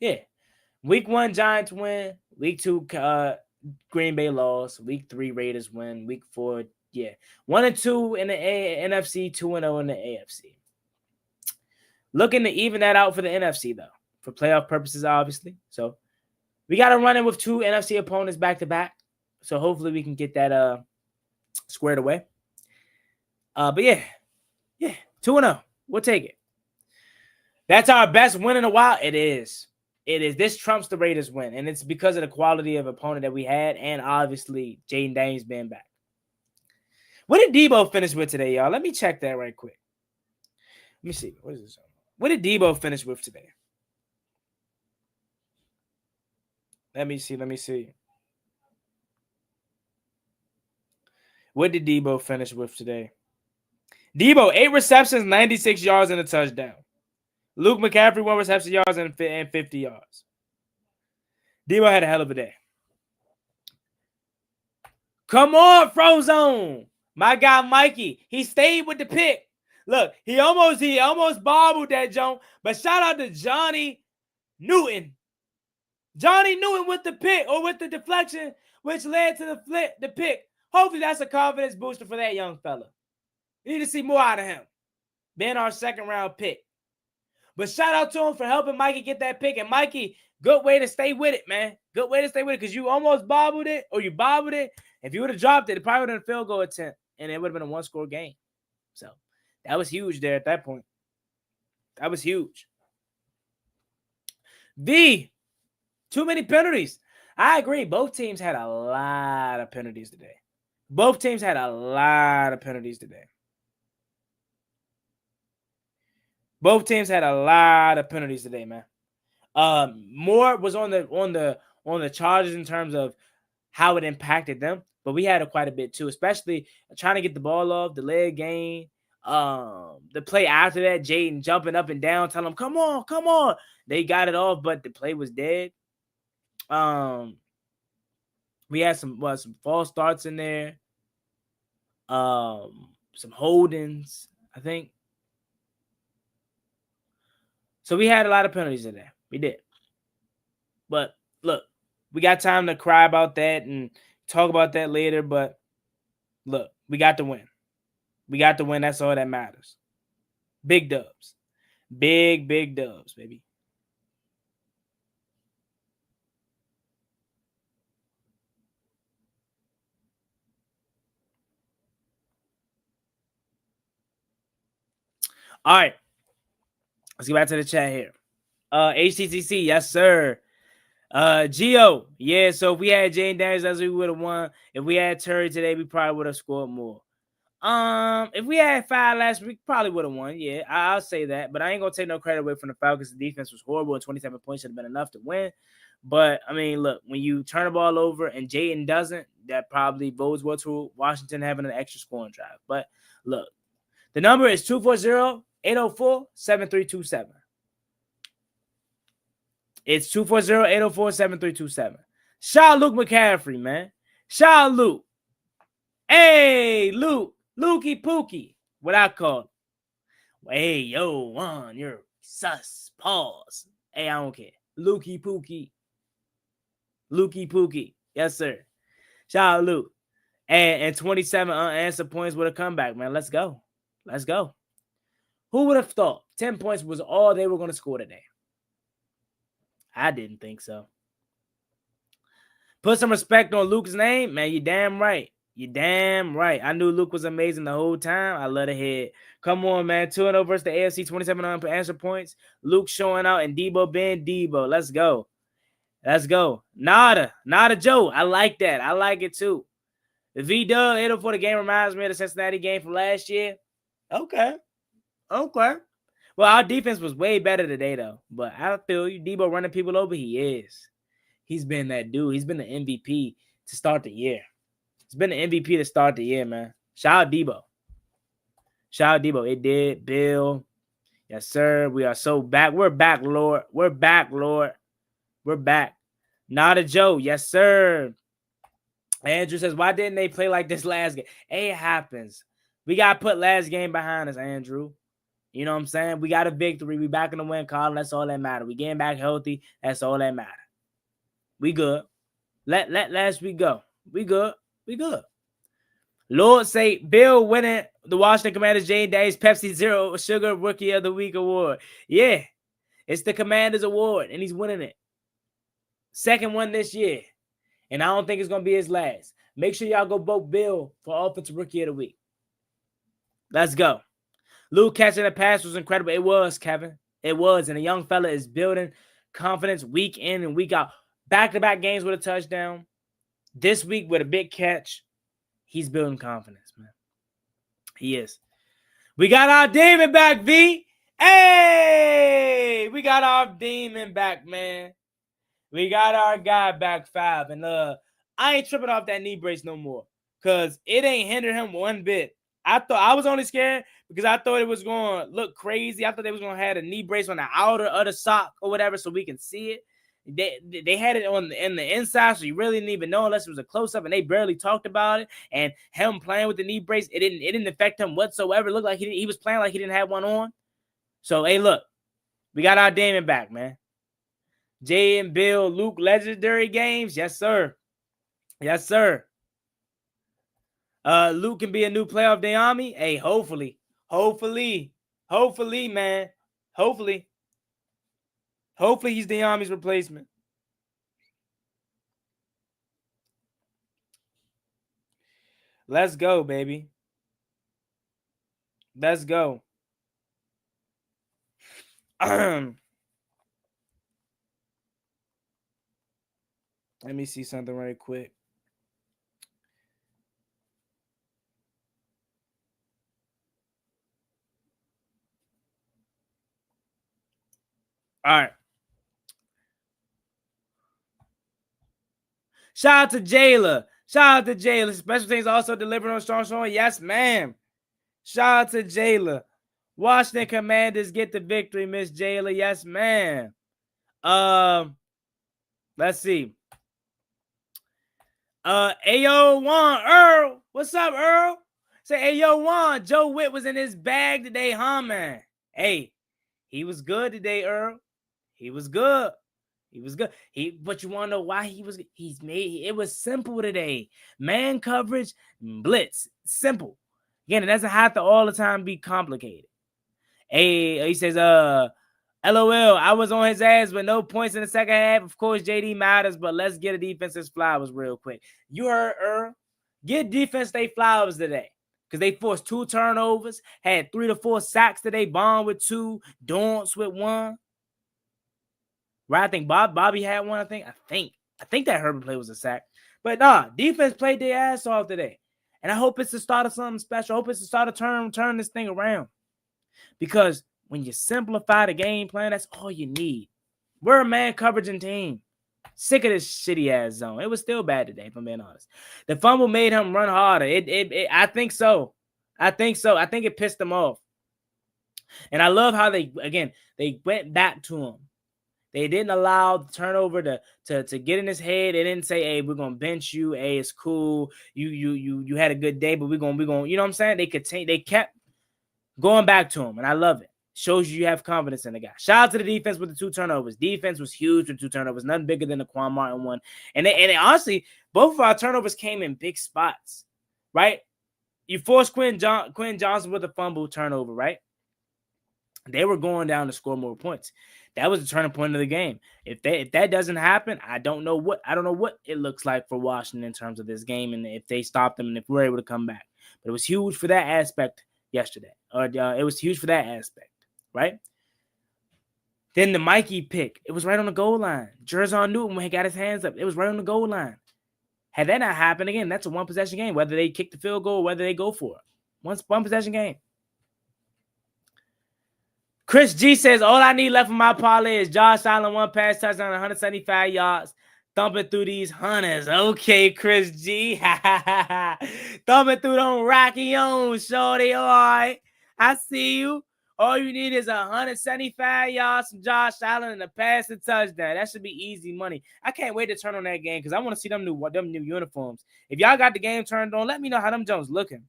Yeah. Week 1, Giants win. Week 2, Green Bay lost. Week 3, Raiders win. Week 4, yeah. 1-2 in the NFC, 2-0 in the AFC. Looking to even that out for the NFC, though. For playoff purposes, obviously. So, we got to run in with 2 NFC opponents back-to-back. So, hopefully, we can get that squared away. But, yeah. 2-0. We'll take it. That's our best win in a while. It is. This trumps the Raiders win, and it's because of the quality of opponent that we had, and obviously Jaden Daniels being back. What did Debo finish with today, y'all? Let me check that right quick. Let me see. What is this? What did Debo finish with today? Let me see. What did Debo finish with today? Debo, 8 receptions, 96 yards, and a touchdown. Luke McCaffrey, 1 reception yards and 50 yards. Debo had a hell of a day. Come on, Frozone. My guy Mikey, he stayed with the pick. Look, he almost bobbled that joint, but shout out to Johnny Newton. Johnny Newton with the pick or with the deflection, which led to the pick. Hopefully that's a confidence booster for that young fella. We need to see more out of him. Being our 2nd round pick. But shout out to him for helping Mikey get that pick. And Mikey, good way to stay with it, man. Good way to stay with it because you almost bobbled it or you bobbled it. If you would have dropped it, it probably would have been a field goal attempt and it would have been a 1-score game. So that was huge there at that point. That was huge. Too many penalties. I agree. Both teams had a lot of penalties today. Man. More was on the Chargers in terms of how it impacted them, but we had quite a bit too, especially trying to get the ball off, the leg gain, the play after that, Jaden jumping up and down, telling them, come on. They got it off, but the play was dead. We had some false starts in there, some holdings, I think. So we had a lot of penalties in there. We did. But look, we got time to cry about that and talk about that later. But look, we got the win. We got the win. That's all that matters. Big dubs. Big dubs, baby. All right. Let's get back to the chat here. HTTC, yes, sir. Gio, yeah. So if we had Jane Daniels, we would have won. If we had Terry today, we probably would have scored more. If we had 5 last week, probably would have won. Yeah, I'll say that. But I ain't gonna take no credit away from the Falcons. The defense was horrible, and 27 points should have been enough to win. But I mean, look, when you turn the ball over and Jayden doesn't, that probably bodes well to Washington having an extra scoring drive. But look, the number is 240-804-7327. It's 240-804-7327. Shout out Luke McCaffrey, man. Shout out Luke. Hey, Luke. Lukey Pookie. What I call him. Hey, yo, Juan, you're sus. Pause. Hey, I don't care. Lukey Pookie. Lukey Pookie. Yes, sir. Shout out Luke. And 27 unanswered points with a comeback, man. Let's go. Let's go. Who would have thought 10 points was all they were going to score today? I didn't think so. Put some respect on Luke's name, man. You damn right. You damn right. I knew Luke was amazing the whole time. I love to hear it. Come on, man. 2-0 versus the AFC, 27 unanswered points. Luke showing out and Debo being Debo. Let's go. Let's go. Nada Joe. I like that. I like it too. The V-Dub 804 the game reminds me of the Cincinnati game from last year. Okay. Well, our defense was way better today, though. But I feel you. Debo running people over. He is. He's been that dude. He's been the MVP to start the year. He's been the MVP to start the year, man. Shout out Debo. Shout out Debo. It did. Bill. Yes, sir. We are so back. We're back, Lord. We're back, Lord. We're back. Nada Joe. Yes, sir. Andrew says, why didn't they play like this last game? It happens. We got to put last game behind us, Andrew. You know what I'm saying? We got a victory. We back in the win column. That's all that matters. We getting back healthy. That's all that matters. We good. Let last week go. We good. We good. Lord say Bill winning the Washington Commanders Jane Day's Pepsi Zero Sugar Rookie of the Week award. Yeah. It's the Commanders award, and he's winning it. Second one this year. And I don't think it's going to be his last. Make sure y'all go vote Bill for Offensive Rookie of the Week. Let's go. Luke catching the pass was incredible. It was, Kevin. It was. And the young fella is building confidence week in and week out. Back-to-back games with a touchdown. This week with a big catch. He's building confidence, man. He is. We got our demon back, V. Hey! We got our demon back, man. We got our guy back, Fab. And I ain't tripping off that knee brace no more. Because it ain't hindered him one bit. I was only scared because I thought it was going to look crazy. I thought they was going to have a knee brace on the outer of the sock or whatever so we can see it. They had it in the inside, so you really didn't even know unless it was a close-up, and they barely talked about it. And him playing with the knee brace, it didn't affect him whatsoever. It looked like he was playing like he didn't have one on. So, hey, look. We got our Damon back, man. Jay and Bill, Luke, legendary games. Yes, sir. Yes, sir. Luke can be a new playoff Dayami. Hey, hopefully, man. Hopefully he's Dayami's replacement. Let's go, baby. Let's go. Let me see something right quick. All right. Shout out to Jayla. Special things also delivered on strong showing. Yes, ma'am. Shout out to Jayla. Washington Commanders get the victory, Miss Jayla. Yes, ma'am. Let's see. Ayo Juan Earl. What's up, Earl? Say, Ayo Juan. Joe Witt was in his bag today, huh, man? Hey, He was good today, Earl. He was good. He was good. But you want to know why it was simple today. Man coverage, blitz, simple. Again, it doesn't have to all the time be complicated. Hey, he says, LOL, I was on his ass with no points in the second half. Of course, JD matters, but let's get a defense's flowers real quick. You heard Earl. Get defense they flowers today. Because they forced 2 turnovers, had 3 to 4 sacks today, Bond with 2, Dorrance with 1. Right, I think Bobby had 1. I think that Herbert play was a sack. But nah, defense played their ass off today. And I hope it's the start of something special. I hope it's the start of turn this thing around. Because when you simplify the game plan, that's all you need. We're a man coverage and team. Sick of this shitty ass zone. It was still bad today, if I'm being honest. The fumble made him run harder. I think so. I think it pissed him off. And I love how they went back to him. They didn't allow the turnover to get in his head. They didn't say, "Hey, we're gonna bench you. Hey, it's cool. You had a good day, but we're gonna you know what I'm saying?" They kept going back to him, and I love it. Shows you have confidence in the guy. Shout out to the defense with the 2 turnovers. Defense was huge with 2 turnovers, nothing bigger than the Quan Martin one. And honestly, both of our turnovers came in big spots, right? You forced Quinn Johnson with a fumble turnover, right? They were going down to score more points. That was the turning point of the game. If that doesn't happen, I don't know what it looks like for Washington in terms of this game, and if they stop them and if we're able to come back. But it was huge for that aspect yesterday. It was huge for that aspect, right? Then the Mikey pick, it was right on the goal line. Jerzon Newton, when he got his hands up, it was right on the goal line. Had that not happened again, that's a 1-possession game, whether they kick the field goal or whether they go for it. 1-possession game. Chris G says, all I need left for my parlay is Josh Allen 1 pass touchdown, 175 yards, thumping through these hunters. Okay, Chris G. Thumping through them Rocky O's, shorty. All right. I see you. All you need is 175 yards from Josh Allen and a passing touchdown. That should be easy money. I can't wait to turn on that game because I want to see them new uniforms. If y'all got the game turned on, let me know how them Jones looking.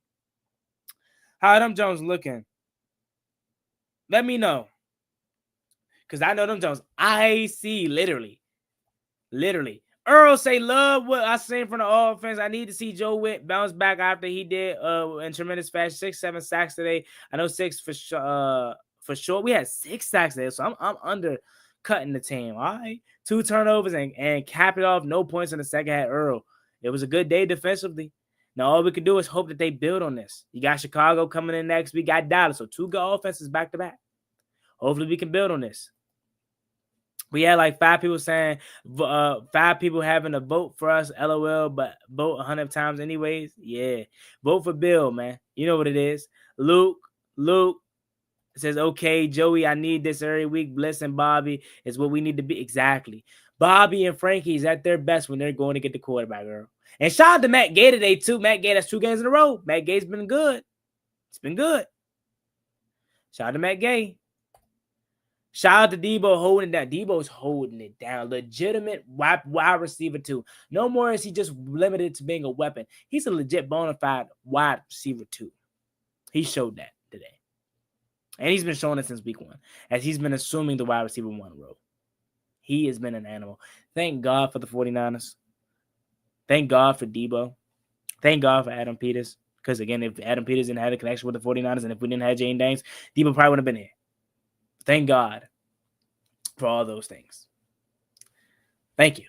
Let me know. Because I know them Jones. I see literally. Earl say, love what I seen from the offense. I need to see Joe Witt bounce back after he did in tremendous fashion. 6-7 sacks today. I know 6 for sure. We had 6 sacks today, so I'm undercutting the team. All right. 2 turnovers and cap it off. No points in the second half. Earl. It was a good day defensively. Now all we can do is hope that they build on this. You got Chicago coming in next. We got Dallas. So 2 good offenses back to back. Hopefully we can build on this. We had like 5 people saying, 5 people having a vote for us, LOL, but vote 100 times anyways. Yeah. Vote for Bill, man. You know what it is. Luke says, okay, Joey, I need this every week. Bliss and Bobby is what we need to be. Exactly. Bobby and Frankie's at their best when they're going to get the quarterback, girl. And shout out to Matt Gay today, too. Matt Gay, that's 2 games in a row. Matt Gay's been good. It's been good. Shout out to Matt Gay. Shout out to Debo holding it down. Debo's holding it down. Legitimate wide receiver, too. No more is he just limited to being a weapon. He's a legit bona fide wide receiver, too. He showed that today. And he's been showing it since week 1, as he's been assuming the wide receiver 1 role. He has been an animal. Thank God for the 49ers. Thank God for Debo. Thank God for Adam Peters. Because, again, if Adam Peters didn't have a connection with the 49ers and if we didn't have Jane Daniels, Debo probably wouldn't have been here. Thank God for all those things. Thank you.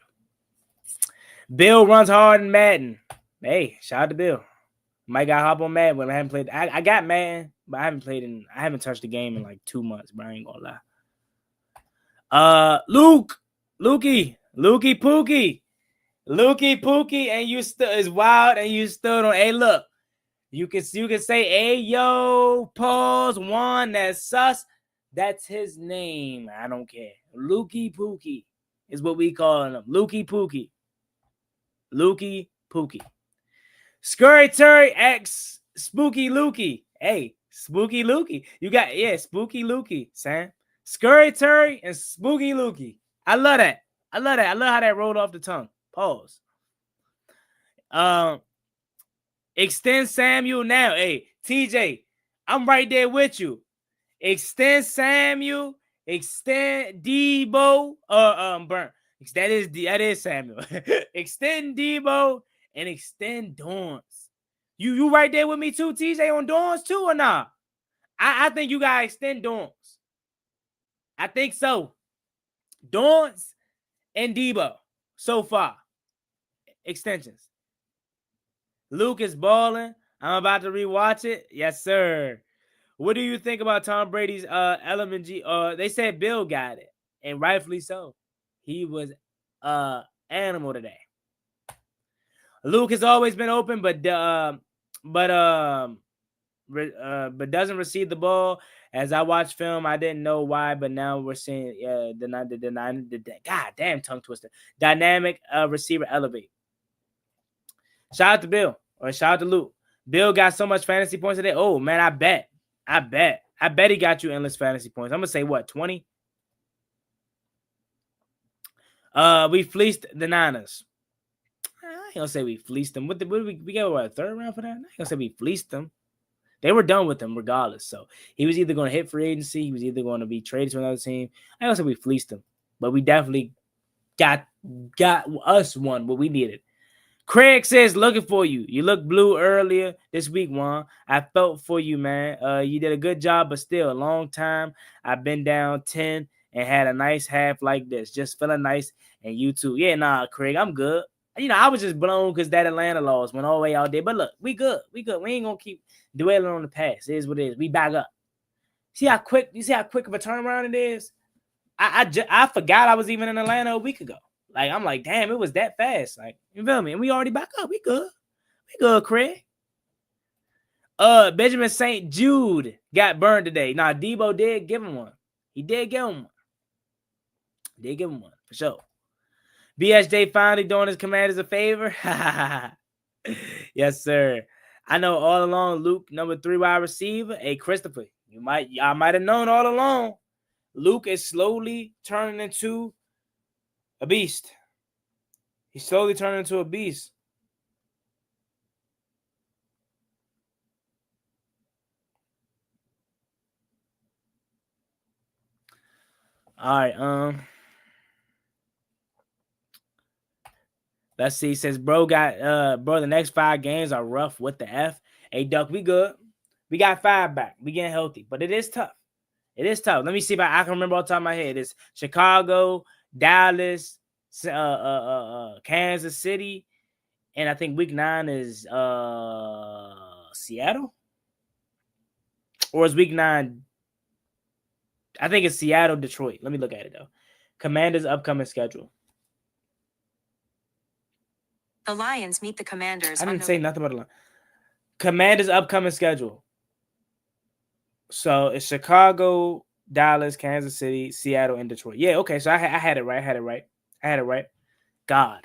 Bill runs hard in Madden. Hey, shout out to Bill. Might got hop on Madden when I haven't played. I got Madden, but I haven't touched the game in like 2 months, but I ain't gonna lie. Lukey Pookie, and you is wild, and you stood on. Hey, look, you can say, hey, yo, pause one, that's sus. That's his name. I don't care. Lukey Pookie is what we call him. Lukey Pookie. Scurry Terry X Spooky Lukey. Hey, Spooky Lukey. You got, Spooky Lukey, Sam. Scurry Terry and Spooky Lukey. I love that. I love how that rolled off the tongue. Pause. Extend Samuel now. Hey, TJ, I'm right there with you. Extend Samuel Extend Debo. Burn. That is Samuel. Extend Debo and extend Dorns. You right there with me too, TJ, on Dorns too or not? I think you gotta extend Dorns. I think so. Dorns and Debo so far. Extensions. Luke is balling. I'm about to rewatch it. Yes, sir. What do you think about Tom Brady's element G? They said Bill got it, and rightfully so. He was animal today. Luke has always been open, but doesn't receive the ball. As I watch film, I didn't know why, but now we're seeing the goddamn tongue twister dynamic receiver elevate. Shout out to Bill or shout out to Luke. Bill got so much fantasy points today. Oh man, I bet he got you endless fantasy points. I'm gonna say what, 20? We fleeced the Niners. I ain't gonna say we fleeced them. What did we got a third round for that? I ain't gonna say we fleeced them. They were done with him regardless. So he was either going to hit free agency, he was either going to be traded to another team. I don't say we fleeced him, but we definitely got us one what we needed. Craig says, looking for you. You looked blue earlier this week, Juan. I felt for you, man. You did a good job, but still a long time. I've been down 10 and had a nice half like this. Just feeling nice. And you too. Yeah, nah, Craig, I'm good. I was just blown because that Atlanta loss went all the way out there. But look, we good. We ain't going to keep dwelling on the past. It is what it is. We back up. You see how quick of a turnaround it is? I forgot I was even in Atlanta a week ago. Like, I'm like, damn, it was that fast. Like, you feel me? And we already back up. We good. We good, Craig. Benjamin St. Jude got burned today. Nah, Debo did give him one. He did give him one. For sure. BSJ finally doing his Commanders a favor. Yes, sir. I know all along, Luke, number 3 wide receiver. Hey, Christopher, I might have known all along. Luke is slowly turning into a beast. He's slowly turning into a beast. All right, let's see. It says bro, the next 5 games are rough. What the F? Hey, Duck, we good. We got 5 back. We getting healthy, but it is tough. It is tough. Let me see if I can remember off the top of my head. It's Chicago, Dallas, Kansas City, and I think week 9 is Seattle, or is week 9? I think it's Seattle, Detroit. Let me look at it though. Commanders' upcoming schedule. The Lions meet the Commanders. I didn't say nothing about the Lions. Commanders' upcoming schedule. So it's Chicago, Dallas, Kansas City, Seattle, and Detroit. Yeah, okay. So I had it right. God.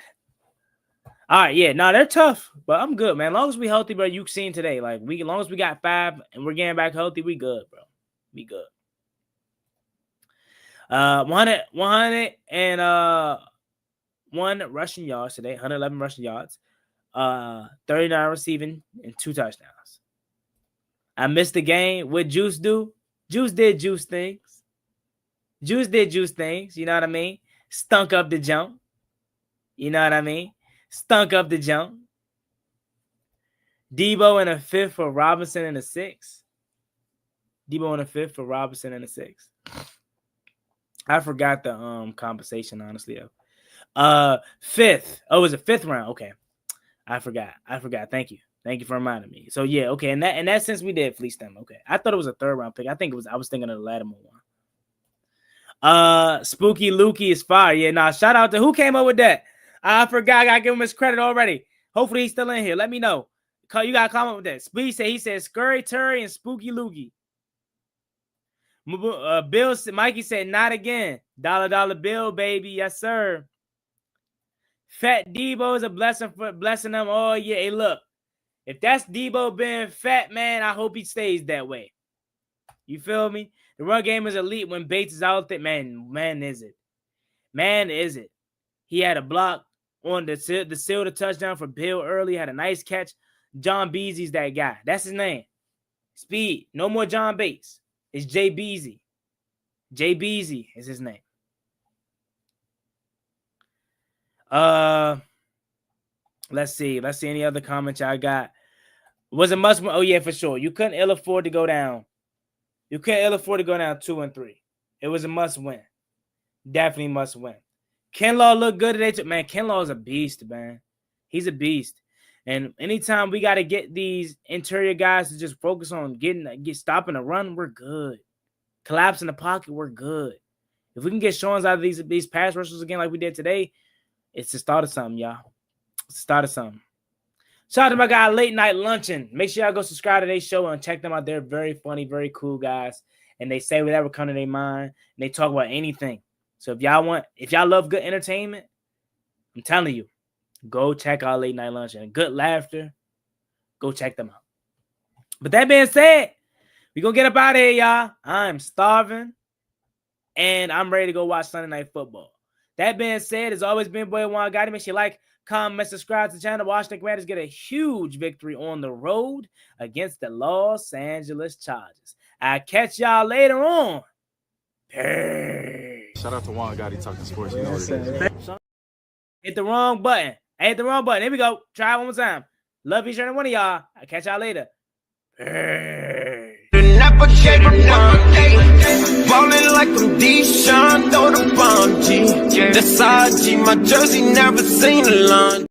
All right, yeah. No, they're tough, but I'm good, man. As long as we healthy, bro. You've seen today, like as long as we got 5 and we're getting back healthy, we good, bro. We good. 100 and 1 rushing yards today, 111 rushing yards, 39 receiving, and 2 touchdowns. I missed the game. What Juice do? Juice did Juice things. You know what I mean? Stunk up the jump. You know what I mean? Stunk up the jump. Debo in a 5th for Robinson in a 6th. I forgot the compensation, honestly. 5th. Oh, it was a 5th round. Okay. I forgot. Thank you for reminding me. So yeah, okay. In that sense, we did fleece them. Okay. I thought it was a 3rd round pick. I was thinking of the Lattimore one. Spooky Lukey is fire. Yeah, nah. Shout out to who came up with that. I forgot. I gotta give him his credit already. Hopefully he's still in here. Let me know. You gotta come up with that. He said Scurry Turry and Spooky Lukey. Mikey said not again. Dollar bill, baby. Yes, sir. Fat Debo is a blessing for blessing them. Oh yeah. Hey, look. If that's Debo being fat, man, I hope he stays that way. You feel me? The run game is elite when Bates is out there. Man, is it? He had a block on the seal the touchdown for Bill early. Had a nice catch. John Beasley's that guy. That's his name. Speed. No more John Bates. It's Jay Beasley. Jay Beezy is his name. Let's see any other comments I got. Was it must win? Oh yeah, for sure. You couldn't ill afford to go down. You couldn't ill afford to go down 2-3. It was a must win. Definitely must win. Kinlaw looked good today. Man, Kinlaw is a beast, man. He's a beast. And anytime we got to get these interior guys to just focus on stopping the run, we're good. Collapse in the pocket, we're good. If we can get showings out of these pass rushers again like we did today, it's the start of something, y'all. It's the start of something. Shout out to my guy, Late Night Luncheon. Make sure y'all go subscribe to their show and check them out. They're very funny, very cool guys. And they say whatever comes to their mind. And they talk about anything. So if y'all love good entertainment, I'm telling you, go check out Late Night Luncheon. And good laughter, go check them out. But that being said, we're going to get up out of here, y'all. I'm starving. And I'm ready to go watch Sunday Night Football. That being said, it's always been boy Juan Gotti. Make sure you like, comment, subscribe to the channel. Washington Commanders get a huge victory on the road against the Los Angeles Chargers. I'll catch y'all later on. Peace. Shout out to Juan Gotti talking sports. You know what it is. Hit the wrong button. I hit the wrong button. Here we go. Try it one more time. Love each and every one of y'all. I'll catch y'all later. Ballin' like I'm Deshaun, throw the bomb, G. That's IG, my jersey never seen a lawn.